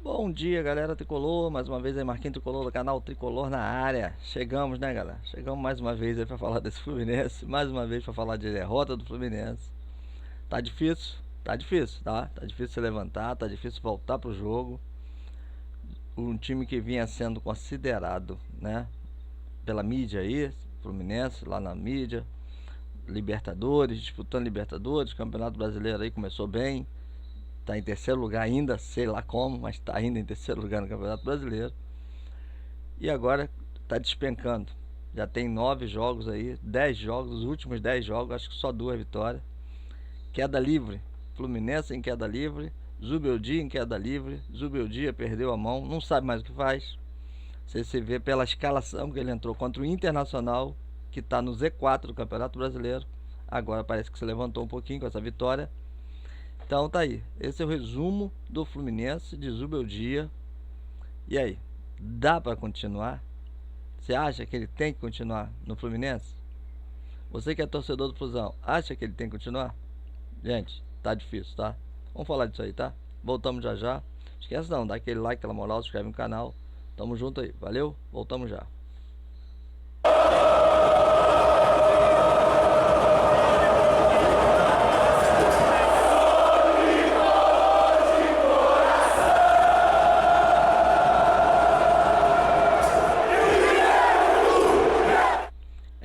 Bom dia, galera Tricolor. Mais uma vez aí, Marquinhos Tricolor do canal Tricolor na área. Chegamos, né, galera? Chegamos mais uma vez aí pra falar desse Fluminense. Mais uma vez pra falar de derrota do Fluminense. Tá difícil, tá? Tá difícil se levantar, tá difícil voltar pro jogo. Um time que vinha sendo considerado, né, pela mídia aí, Fluminense lá na mídia, Libertadores, disputando Libertadores, Campeonato Brasileiro aí começou bem. Tá em terceiro lugar ainda, sei lá como, mas tá ainda em terceiro lugar no Campeonato Brasileiro. E agora tá despencando. Já tem 9 jogos aí, 10 jogos, os últimos 10 jogos, acho que só 2 vitórias. Queda livre, Fluminense em queda livre, Zubeldia em queda livre, Zubeldia perdeu a mão, não sabe mais o que faz. Você vê pela escalação que ele entrou contra o Internacional, que está no Z4 do Campeonato Brasileiro. Agora parece que se levantou um pouquinho com essa vitória. Então tá aí, esse é o resumo do Fluminense de Zubeldia. E aí, dá para continuar? Você acha que ele tem que continuar no Fluminense? Você que é torcedor do Flusão, acha que ele tem que continuar? Gente, tá difícil, tá? Vamos falar disso aí, tá? Voltamos já já. Esquece não, dá aquele like, aquela moral, se inscreve no canal. Tamo junto aí, valeu? Voltamos já.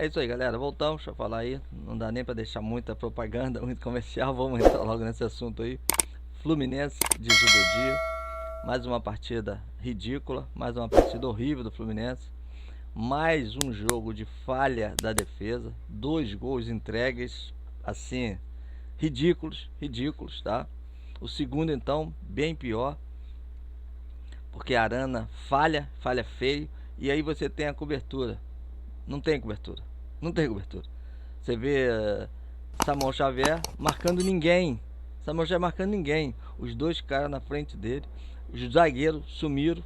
É isso aí, galera. Voltamos. Deixa eu falar aí. Não dá nem pra deixar muita propaganda, muito comercial. Vamos entrar logo nesse assunto aí. Fluminense de Zubeldia. Mais uma partida ridícula. Mais uma partida horrível do Fluminense. Mais um jogo de falha da defesa. 2 gols entregues, assim, ridículos. Ridículos, tá? O segundo, então, bem pior. Porque a Arana falha feio. E aí você tem a cobertura. Não tem cobertura. Não tem cobertura. Você vê Samuel Xavier marcando ninguém. Samuel Xavier marcando ninguém. Os dois caras na frente dele. Os zagueiros sumiram.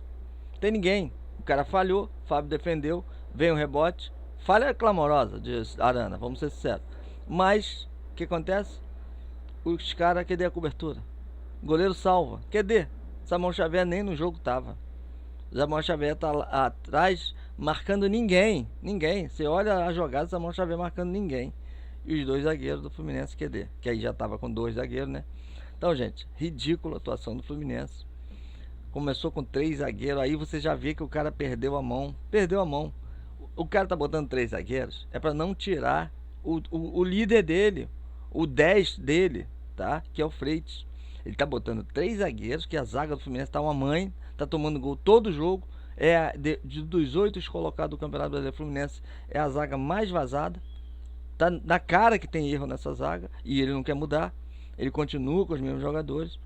Não tem ninguém. O cara falhou. Fábio defendeu. Veio um rebote. Falha clamorosa de Arana, vamos ser sinceros. Mas, o que acontece? Os caras, cadê a cobertura? O goleiro salva. Cadê? Samuel Xavier nem no jogo tava. Samuel Xavier tá lá atrás marcando ninguém. Ninguém. Você olha a jogada, Samuel Xavier marcando ninguém. E os dois zagueiros do Fluminense QD. Que aí já tava com 2 zagueiros, né? Então, gente, ridícula a atuação do Fluminense. Começou com 3 zagueiros. Aí você já vê que o cara perdeu a mão. Perdeu a mão. O cara tá botando 3 zagueiros. É pra não tirar o líder dele. O 10 dele, tá? Que é o Freitas. Ele tá botando 3 zagueiros, que a zaga do Fluminense tá uma mãe, tá tomando gol todo jogo. É dos 8 colocados do Campeonato Brasileiro Fluminense, é a zaga mais vazada. Tá na cara que tem erro nessa zaga e ele não quer mudar. Ele continua com os mesmos jogadores.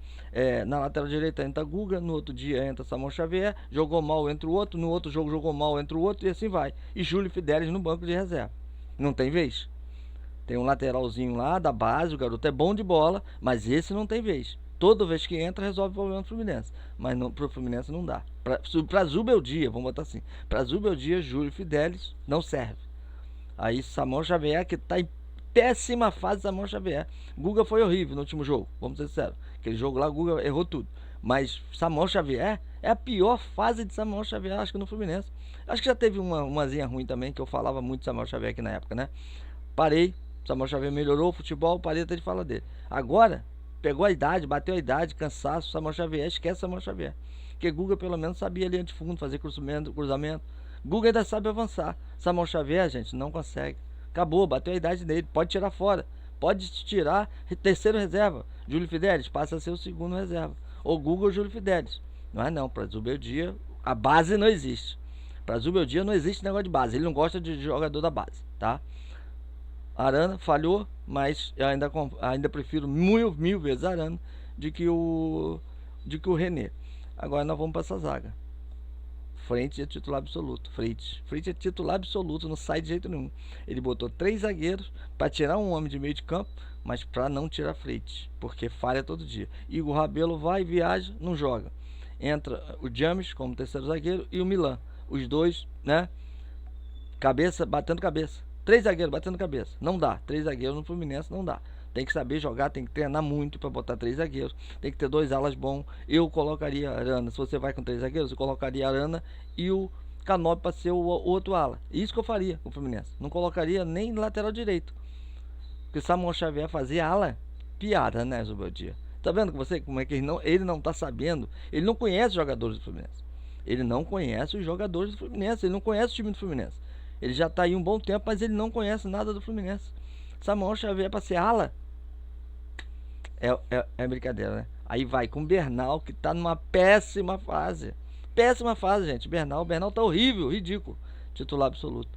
Na lateral direita entra Guga, no outro dia entra Samuel Xavier, jogou mal, entra o outro, no outro jogo jogou mal, entra o outro e assim vai. E Júlio Fidelis no banco de reserva. Não tem vez. Tem um lateralzinho lá da base, o garoto é bom de bola, mas esse não tem vez. Toda vez que entra, resolve o problema do Fluminense. Mas não, pro Fluminense não dá. Pra Zubeldia, vamos botar assim. Pra Zubeldia, Júlio Fidelis não serve. Aí Samuel Xavier, que tá em péssima fase, Samuel Xavier. Guga foi horrível no último jogo, vamos ser sinceros. Aquele jogo lá, Guga errou tudo. Mas Samuel Xavier é a pior fase de Samuel Xavier, acho que no Fluminense. Acho que já teve umazinha ruim também, que eu falava muito de Samuel Xavier aqui na época, né? Parei, Samuel Xavier melhorou o futebol, parei até de falar dele. Agora, pegou a idade, bateu a idade, cansaço, Samuel Xavier, esquece Samuel Xavier. Porque Guga pelo menos sabia ali antefundo, fazer cruzamento. Guga ainda sabe avançar. Samuel Xavier, gente, não consegue. Acabou, bateu a idade dele, pode tirar fora. Pode tirar terceiro reserva. Júlio Fidelis passa a ser o segundo reserva. Ou Guga ou Júlio Fidelis. Não é não, para Zubeldia, a base não existe. Para Zubeldia não existe negócio de base. Ele não gosta de jogador da base, tá? Arana falhou, mas eu ainda prefiro mil vezes Arana de que o René. Agora nós vamos para essa zaga. Freitas é titular absoluto. Freitas é titular absoluto, não sai de jeito nenhum. Ele botou 3 zagueiros para tirar um homem de meio de campo, mas para não tirar Freitas, porque falha todo dia. Igor Rabelo vai, viaja, não joga. Entra o James como terceiro zagueiro e o Milan. Os dois, né? Cabeça, batendo cabeça. 3 zagueiros batendo cabeça. Não dá. 3 zagueiros no Fluminense não dá. Tem que saber jogar, tem que treinar muito para botar 3 zagueiros. Tem que ter 2 alas bons. Eu colocaria a Arana, se você vai com 3 zagueiros, eu colocaria a Arana e o Canóbio para ser o outro ala. Isso que eu faria com o Fluminense. Não colocaria nem lateral direito. Porque Samuel Xavier fazia ala, piada, né, Zubeldia? Tá vendo com você como é que ele não tá sabendo? Ele não conhece os jogadores do Fluminense. Ele não conhece os jogadores do Fluminense. Ele não conhece o time do Fluminense. Ele já tá aí um bom tempo, mas ele não conhece nada do Fluminense. Samuel Xavier para ser ala é brincadeira, né? Aí vai com o Bernal, que tá numa péssima fase. Péssima fase, gente. Bernal tá horrível, ridículo. Titular absoluto.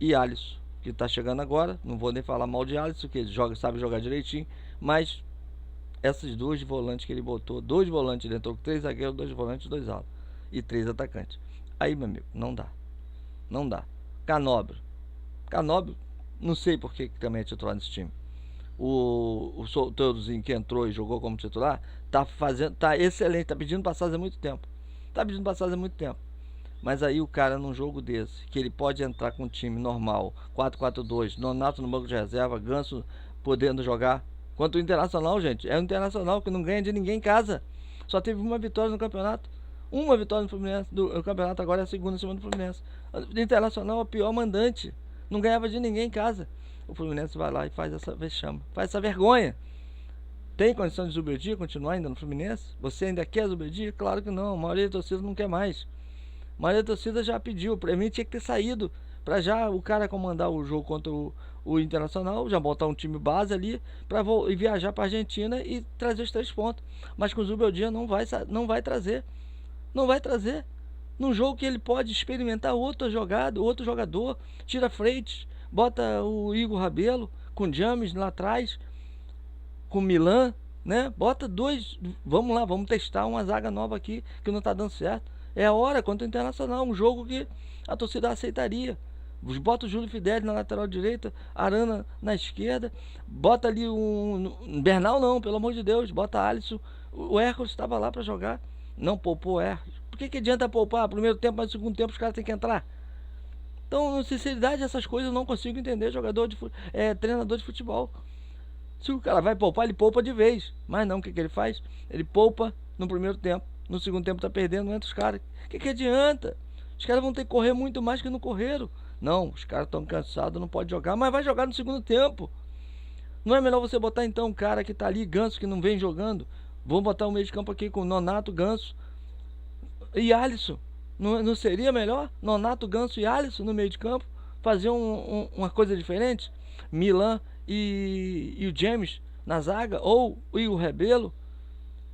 E Alisson, que tá chegando agora. Não vou nem falar mal de Alisson, que ele sabe jogar direitinho. Mas essas 2 volantes que ele botou, 2 volantes, ele entrou com 3 zagueiros, 2 volantes, 2 alas. E 3 atacantes. Aí, meu amigo, não dá. Não dá. Canóbio, não sei por que também é titular nesse time. O Solteurozinho que entrou e jogou como titular, tá excelente, tá pedindo passagem há muito tempo. Mas aí o cara num jogo desse, que ele pode entrar com um time normal, 4-4-2, Nonato no banco de reserva, Ganso podendo jogar. Quanto o Internacional, gente, é o Internacional que não ganha de ninguém em casa. Só teve uma vitória no campeonato. Uma vitória no Fluminense, o campeonato agora é a segunda em cima do Fluminense. O Internacional é o pior mandante. Não ganhava de ninguém em casa. O Fluminense vai lá e faz essa vexame, faz essa vergonha. Tem condição de Zubeldia continuar ainda no Fluminense? Você ainda quer Zubeldia? Claro que não, a maioria da torcida não quer mais. A maioria da torcida já pediu, pra mim tinha que ter saído, pra já o cara comandar o jogo contra o Internacional, já botar um time base ali, pra viajar pra Argentina e trazer os 3 pontos. Mas com o Zubeldia não vai trazer. Não vai trazer. Num jogo que ele pode experimentar outra jogada, outro jogador, tira Freitas, bota o Igor Rabelo com James lá atrás, com Milan, né? Bota 2, vamos lá, vamos testar uma zaga nova aqui que não tá dando certo. É a hora contra o Internacional, um jogo que a torcida aceitaria. Bota o Júlio Fideli na lateral direita, Arana na esquerda, bota ali um Bernal não, pelo amor de Deus, bota Alisson. O Hércules estava lá para jogar, não poupou o Hércules. Por que adianta poupar? Primeiro tempo, mas no segundo tempo os caras têm que entrar. Então, sinceridade, essas coisas eu não consigo entender. Treinador de futebol. Se o cara vai poupar, ele poupa de vez. Mas não, o que ele faz? Ele poupa no primeiro tempo. No segundo tempo tá perdendo, não entra os caras. O que adianta? Os caras vão ter que correr muito mais que não correram. Não, os caras estão cansados, não pode jogar. Mas vai jogar no segundo tempo. Não é melhor você botar então um cara que tá ali, Ganso, que não vem jogando? Vamos botar o meio de campo aqui com Nonato, Ganso e Alisson. Não seria melhor? Nonato, Ganso e Alisson no meio de campo? Fazer uma coisa diferente? Milan e o James na zaga? Ou o Igor Rabelo?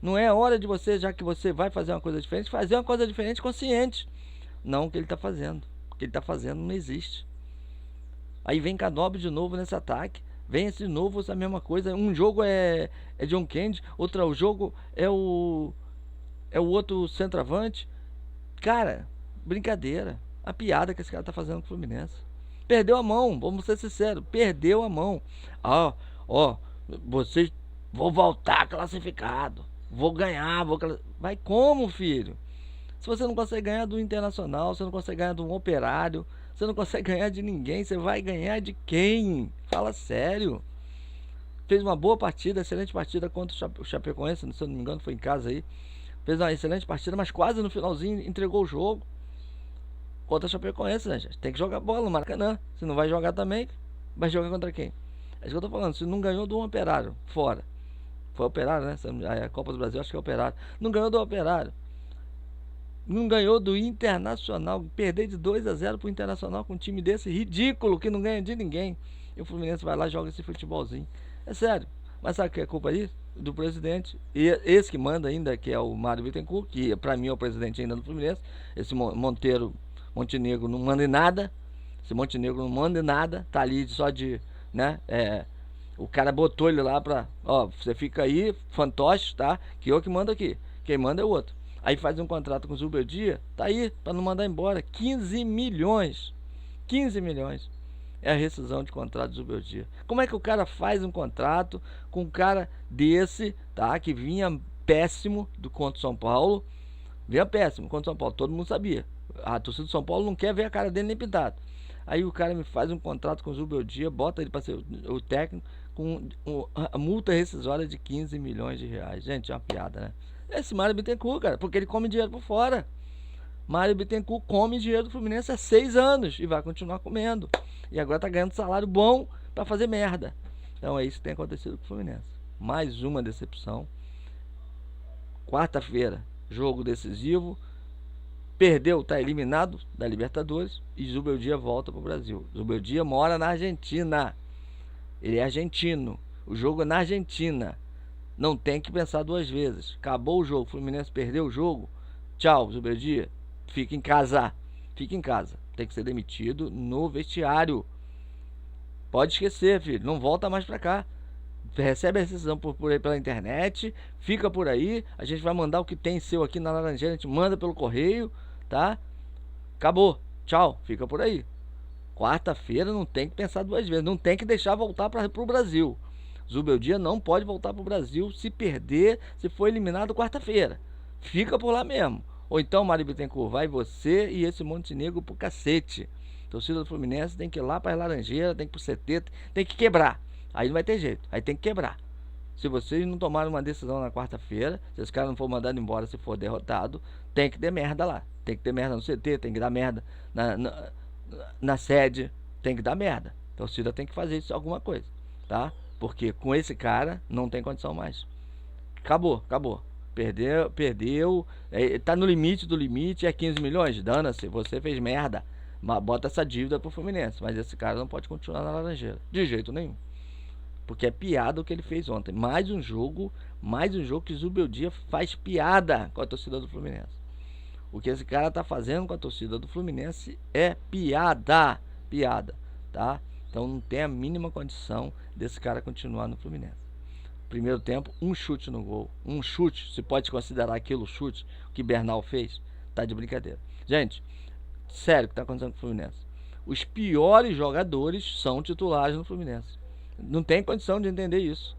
Não é hora de você, já que você vai fazer uma coisa diferente, fazer uma coisa diferente consciente. Não o que ele está fazendo. O que ele está fazendo não existe. Aí vem Canóbio de novo nesse ataque. Vem de novo essa mesma coisa. Um jogo é John Kennedy, outro jogo é o outro centroavante. Cara, brincadeira. A piada que esse cara tá fazendo com o Fluminense. Perdeu a mão, vamos ser sinceros. Perdeu a mão. Vocês vão voltar classificado. Vou ganhar, vai como, filho? Se você não consegue ganhar do Internacional, você não consegue ganhar de um Operário, você não consegue ganhar de ninguém, você vai ganhar de quem? Fala sério. Fez uma boa partida, excelente partida contra o Chapecoense, se eu não me engano foi em casa aí. Fez uma excelente partida, mas quase no finalzinho entregou o jogo. Contra a Chapecoense, né, gente? Tem que jogar bola no Maracanã. Se não vai jogar também, vai jogar contra quem? É isso que eu tô falando. Se não ganhou do Operário, fora. Foi Operário, né? A Copa do Brasil, acho que é Operário. Não ganhou do Operário. Não ganhou do Internacional. Perder de 2-0 pro Internacional com um time desse ridículo, que não ganha de ninguém. E o Fluminense vai lá e joga esse futebolzinho. É sério. Mas sabe o que é culpa disso? Do presidente. E esse que manda ainda, que é o Mário Bittencourt, que pra mim é o presidente ainda do Fluminense. Esse Montenegro não manda em nada. Esse Montenegro não manda em nada. Tá ali só de, né? O cara botou ele lá pra, você fica aí, fantoche, tá? Que eu que mando aqui. Quem manda é o outro. Aí faz um contrato com o Zubeldia, tá aí, pra não mandar embora. 15 milhões. 15 milhões. É a rescisão de contrato do Zubeldia. Como é que o cara faz um contrato com um cara desse, tá? Que vinha péssimo do contra o São Paulo. Vinha péssimo contra o São Paulo, todo mundo sabia. A torcida do São Paulo não quer ver a cara dele nem pintado. Aí o cara me faz um contrato com o Zubeldia, bota ele para ser o técnico, com a multa rescisória de 15 milhões de reais. Gente, é uma piada, né? Esse Mário Bittencourt, cara, porque ele come dinheiro por fora. Mário Bittencourt come dinheiro do Fluminense há 6 anos e vai continuar comendo. E agora tá ganhando salário bom para fazer merda. Então é isso que tem acontecido com o Fluminense. Mais uma decepção. Quarta-feira, jogo decisivo. Perdeu, tá eliminado da Libertadores. E Zubeldia volta pro Brasil. Zubeldia mora na Argentina. Ele é argentino. O jogo é na Argentina. Não tem que pensar duas vezes. Acabou o jogo, o Fluminense perdeu o jogo. Tchau, Zubeldia. Fica em casa. Fica em casa. Tem que ser demitido no vestiário. Pode esquecer, filho. Não volta mais pra cá. Recebe a decisão por aí pela internet. Fica por aí. A gente vai mandar o que tem seu aqui na Laranjeira. A gente manda pelo correio, tá? Acabou. Tchau. Fica por aí. Quarta-feira não tem que pensar duas vezes. Não tem que deixar voltar pro Brasil. Zubeldia não pode voltar pro Brasil se perder, se for eliminado quarta-feira. Fica por lá mesmo. Ou então, Mário Bittencourt, vai você e esse Montenegro pro cacete. Torcida do Fluminense tem que ir lá para as Laranjeiras, tem que ir pro CT, tem que quebrar. Aí não vai ter jeito, aí tem que quebrar. Se vocês não tomarem uma decisão na quarta-feira, se esse cara não for mandado embora, se for derrotado, tem que ter merda lá. Tem que ter merda no CT, tem que dar merda na sede, tem que dar merda. A torcida tem que fazer isso, alguma coisa, tá? Porque com esse cara não tem condição mais. Acabou. Perdeu. Tá no limite do limite, é 15 milhões? Dana-se, você fez merda. Bota essa dívida pro Fluminense. Mas esse cara não pode continuar na Laranjeira. De jeito nenhum. Porque é piada o que ele fez ontem. Mais um jogo que Zubeldia faz piada com a torcida do Fluminense. O que esse cara tá fazendo com a torcida do Fluminense é piada, tá? Então não tem a mínima condição desse cara continuar no Fluminense. Primeiro tempo, um chute no gol. Um chute, se pode considerar aquilo chute, o que Bernal fez, tá de brincadeira. Gente, sério o que tá acontecendo com o Fluminense. Os piores jogadores são titulares no Fluminense. Não tem condição de entender isso.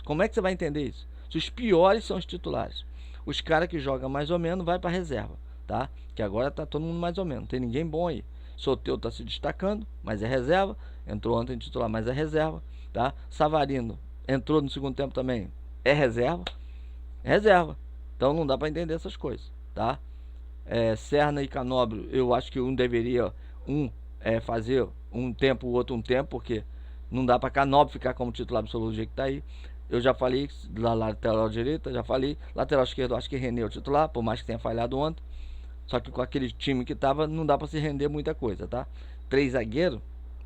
Como é que você vai entender isso? Se os piores são os titulares. Os caras que jogam mais ou menos vai para reserva, tá? Que agora tá todo mundo mais ou menos. Não tem ninguém bom aí. Soteldo tá se destacando, mas é reserva. Entrou ontem titular, mas é reserva, tá? Savarino entrou no segundo tempo também, é reserva. Então não dá para entender essas coisas, tá? Serna e Canóbio, eu acho que um deveria fazer um tempo, o outro um tempo, porque não dá para Canóbio ficar como titular absoluto do jeito que tá aí. Eu já falei da lateral direita, lateral esquerdo, acho que René é o titular, por mais que tenha falhado ontem. Só que com aquele time que tava, não dá para se render muita coisa, tá? 3 zagueiros,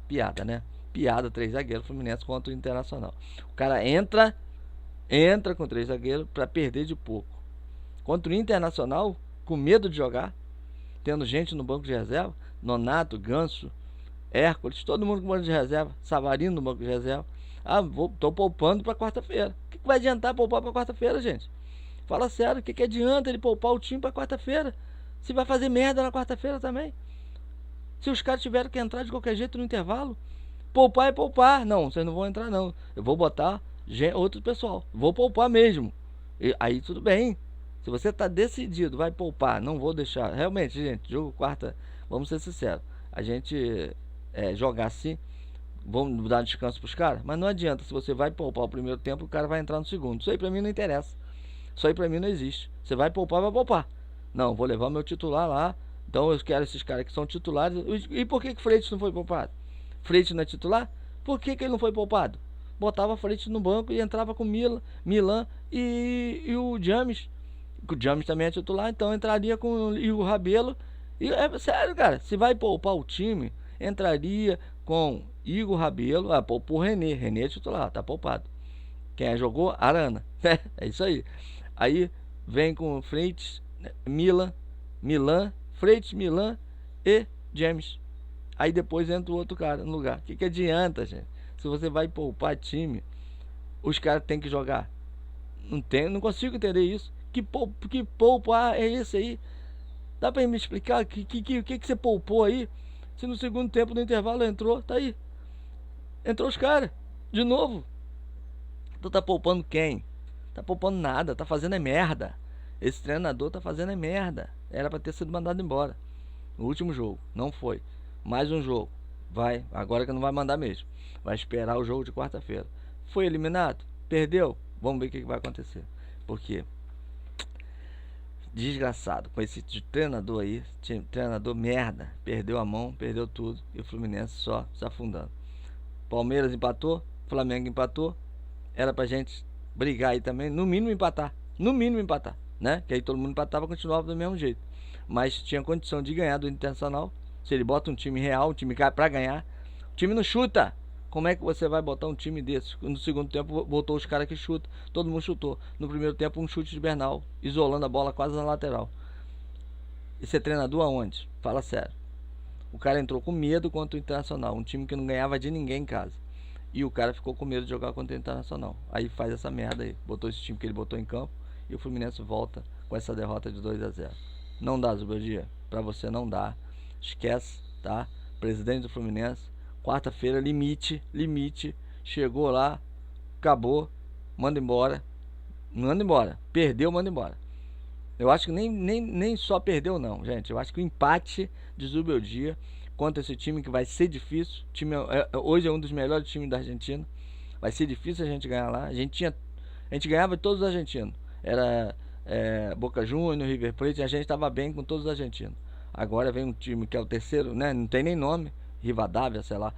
piada, né? Piada, 3 zagueiros, Fluminense contra o Internacional. O cara entra com 3 zagueiros para perder de pouco. Contra o Internacional, com medo de jogar, tendo gente no banco de reserva, Nonato, Ganso, Hércules, todo mundo com banco de reserva, Savarino no banco de reserva. Tô poupando para quarta-feira. O que vai adiantar poupar para quarta-feira, gente? Fala sério, o que adianta ele poupar o time para quarta-feira? Se vai fazer merda na quarta-feira também. Se os caras tiveram que entrar de qualquer jeito no intervalo, poupar é poupar. Não, vocês não vão entrar não. Eu vou botar outro pessoal. Vou poupar mesmo. Aí tudo bem. Se você tá decidido, vai poupar. Não vou deixar. Realmente, gente, jogo quarta, vamos ser sinceros. A gente jogar assim, vamos dar descanso pros caras. Mas não adianta, se você vai poupar o primeiro tempo, o cara vai entrar no segundo. Isso aí pra mim não interessa. Isso aí pra mim não existe. Você vai poupar, vai poupar. Não, vou levar meu titular lá. Então eu quero esses caras que são titulares. E por que Freitas não foi poupado? Freitas não é titular? Por que ele não foi poupado? Botava Freitas no banco e entrava com Milan e o James. O James também é titular, então entraria com o Rabelo. E é sério, cara. Se vai poupar o time, entraria com Igor Rabelo. Poupou o René. René é titular, tá poupado. Quem jogou? Arana. É isso aí. Aí vem com Freitas, Milan, Freitas, Milan e James. Aí depois entra o outro cara no lugar. O que adianta, gente? Se você vai poupar time, os caras têm que jogar. Não consigo entender isso. Que poupar é esse aí? Dá pra me explicar o que você poupou aí? Se no segundo tempo do intervalo entrou, tá aí. Entrou os caras, de novo. Tu tá poupando quem? Tá poupando nada, tá fazendo merda. Esse treinador tá fazendo merda. Era pra ter sido mandado embora no último jogo, não foi. Mais um jogo, Vai, agora que não vai mandar mesmo. Vai esperar o jogo de quarta-feira. Foi eliminado? Perdeu? Vamos ver o que vai acontecer. Porque desgraçado, com esse treinador aí, treinador merda, perdeu a mão, perdeu tudo, e o Fluminense só se afundando. Palmeiras empatou, Flamengo empatou, era pra gente brigar aí também, no mínimo empatar, né? Que aí todo mundo empatava, continuava do mesmo jeito. Mas tinha condição de ganhar do Internacional. Se ele bota um time real, um time pra ganhar, o time não chuta. Como é que você vai botar um time desse? No segundo tempo botou os caras que chutam, todo mundo chutou. No primeiro tempo um chute de Bernal, isolando a bola quase na lateral. E ser treinador aonde? Fala sério. O cara entrou com medo contra o Internacional, um time que não ganhava de ninguém em casa. E o cara ficou com medo de jogar contra o Internacional. Aí faz essa merda aí. Botou esse time que ele botou em campo e o Fluminense volta com essa derrota de 2-0. Não dá, Zubadia. Pra você não dá. Esquece, tá? Presidente do Fluminense. Quarta-feira, limite. Chegou lá, acabou. Manda embora. Manda embora. Perdeu, manda embora. Eu acho que nem só perdeu não, gente. Eu acho que o empate de Zubeldia contra esse time que vai ser difícil. O time hoje é um dos melhores times da Argentina. Vai ser difícil a gente ganhar lá. A gente ganhava de todos os argentinos. Era Boca Juniors, River Plate. A gente estava bem com todos os argentinos. Agora vem um time que é o terceiro, né? Não tem nem nome. Rivadavia, sei lá.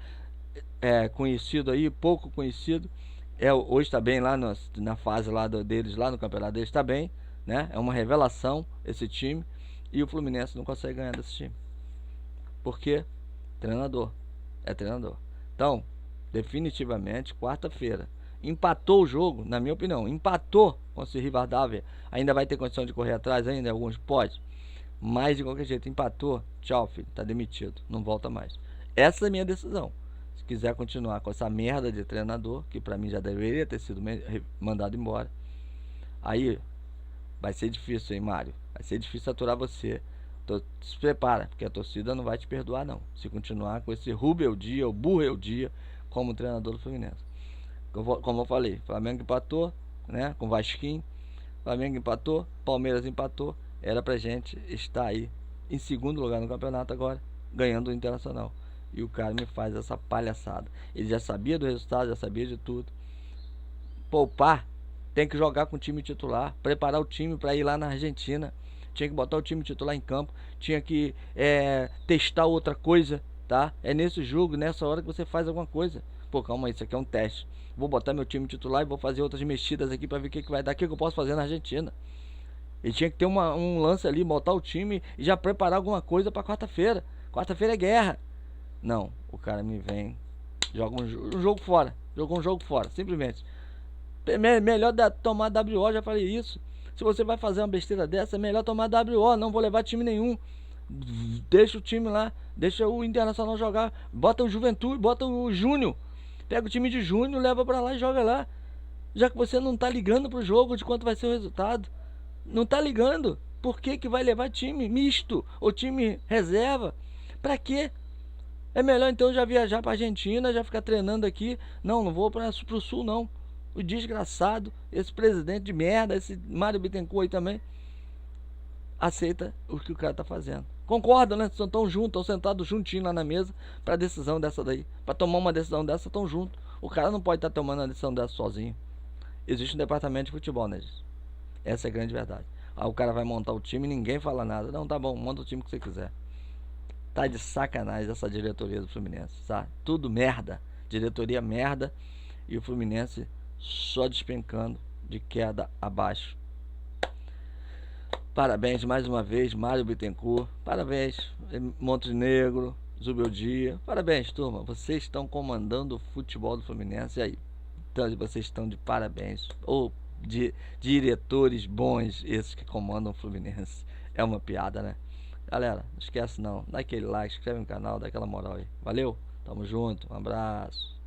Conhecido aí, pouco conhecido. Hoje está bem lá na fase lá deles, lá no campeonato deles, está bem. Né? É uma revelação esse time. E o Fluminense não consegue ganhar desse time. Por quê? Treinador. É treinador. Então, definitivamente, quarta-feira. Empatou o jogo, na minha opinião. Empatou com esse Rivadavia. Ainda vai ter condição de correr atrás ainda? Alguns pode. Mas de qualquer jeito, empatou. Tchau, filho. Tá demitido. Não volta mais. Essa é a minha decisão. Se quiser continuar com essa merda de treinador, que pra mim já deveria ter sido mandado embora. Aí vai ser difícil, hein, Mário? Vai ser difícil aturar você. Se prepara, porque a torcida não vai te perdoar, não. Se continuar com esse Rubeldia, ou Burreldia, como treinador do Fluminense. Como eu falei, Flamengo empatou, né? Com Vasquinho. Flamengo empatou, Palmeiras empatou. Era pra gente estar aí em segundo lugar no campeonato agora, ganhando o Internacional. E o cara me faz essa palhaçada. Ele já sabia do resultado, já sabia de tudo. Poupar. Tem que jogar com o time titular, preparar o time para ir lá na Argentina. Tinha que botar o time titular em campo, tinha que testar outra coisa, tá? É nesse jogo, nessa hora que você faz alguma coisa. Pô, calma aí, isso aqui é um teste. Vou botar meu time titular e vou fazer outras mexidas aqui para ver o que vai dar, o que eu posso fazer na Argentina. Ele tinha que ter um lance ali, botar o time e já preparar alguma coisa para quarta-feira. Quarta-feira é guerra. Não, o cara me vem, joga um jogo fora, jogou um jogo fora, simplesmente. Melhor tomar WO, já falei isso. Se você vai fazer uma besteira dessa, é melhor tomar WO. Não vou levar time nenhum. Deixa o time lá, deixa o Internacional jogar. Bota o Juventude, bota o Júnior. Pega o time de Júnior, leva pra lá e joga lá. Já que você não tá ligando pro jogo de quanto vai ser o resultado. Não tá ligando. Por que vai levar time misto ou time reserva? Pra quê? É melhor então já viajar pra Argentina, já ficar treinando aqui. Não vou pro sul não. O desgraçado, esse presidente de merda, esse Mário Bittencourt aí também, aceita o que o cara tá fazendo. Concordam, né? Estão juntos, estão sentados juntinho lá na mesa pra decisão dessa daí. Pra tomar uma decisão dessa, estão juntos. O cara não pode estar tomando uma decisão dessa sozinho. Existe um departamento de futebol, né, gente? Essa é a grande verdade. Aí o cara vai montar o time e ninguém fala nada. Não, tá bom, monta o time que você quiser. Tá de sacanagem essa diretoria do Fluminense, tá? Tudo merda. Diretoria merda. E o Fluminense só despencando de queda abaixo. Parabéns mais uma vez, Mário Bittencourt. Parabéns, Montenegro, Zubeldia. Parabéns, turma. Vocês estão comandando o futebol do Fluminense. E aí? Então, vocês estão de parabéns. Ou de diretores bons, esses que comandam o Fluminense. É uma piada, né? Galera, não esquece não. Dá aquele like, inscreve no canal, dá aquela moral aí. Valeu? Tamo junto. Um abraço.